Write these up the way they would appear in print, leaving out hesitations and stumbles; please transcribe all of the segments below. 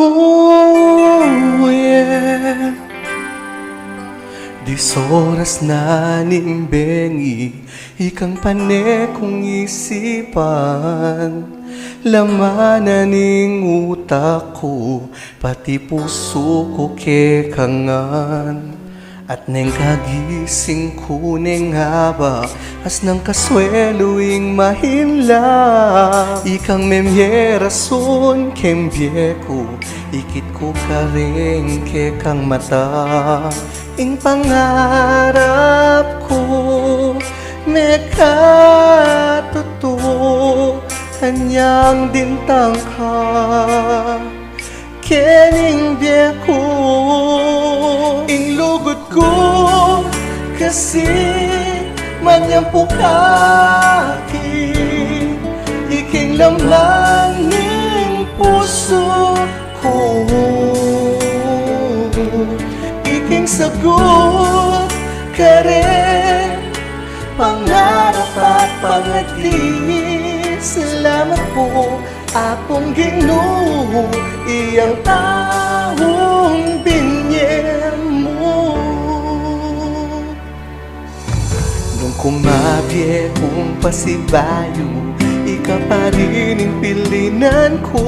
Oh, yeah. 10 oras na nimbengi, ikang pane kong isipan. Lamanan ning utak ko, pati puso ko kekangan. At neng kagising ko neng haba, as nang kasweluing mahinla. Ikang memyerason kembye ko, ikit ko kareng kekang mata. Ing pangarap ko, mekatuto, hanyang dintang ka. Kening biya ko, ing lugod ko, kasi manyang pukaki. Iking lamang ning puso ko, iking sagot ka rin, pangarap at pangati. Salamat po, akong Ginoo, iyang taong binyen mo. Nung kumabye kong pasibayo, ika pa rin ang pilinan ko.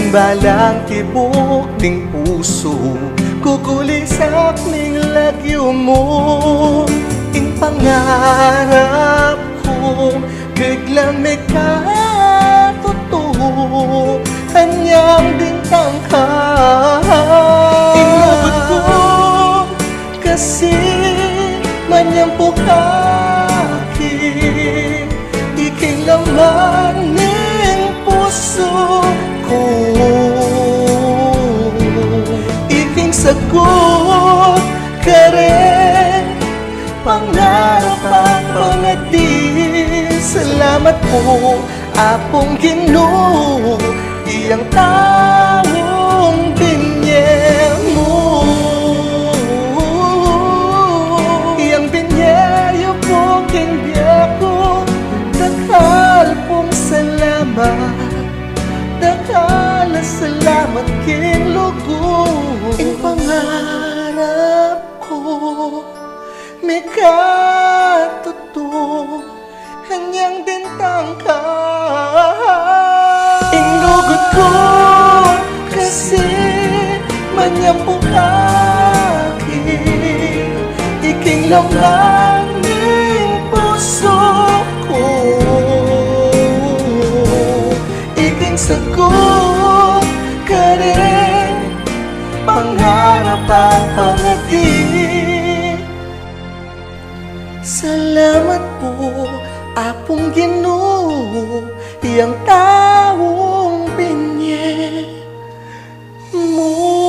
Balang tibok ning puso, kukulisak ning lagyo mo. Ing pangarap ko, biglang may katuto, hanyang bintang ka. Inugod ko, kasi manyang pukaki. Iking laman ng puso ko, iking sagot ka rin, pangarap at pangati. Salamat po, akong Ginoo, iyang taong binyen mo. Iyang binyayo po, kingbiya ko, dakal pong salamat. Dakal na salamat king lugo. Ing pangarap ko, may katuto, hanyang dintang ka. Inugod ko, kasi manyang pukaki. Iking lamang ning puso ko, iking sagot ka rin, pangarap at pangati. Salamat po, akong Ginoo, iyang taong binyen mo.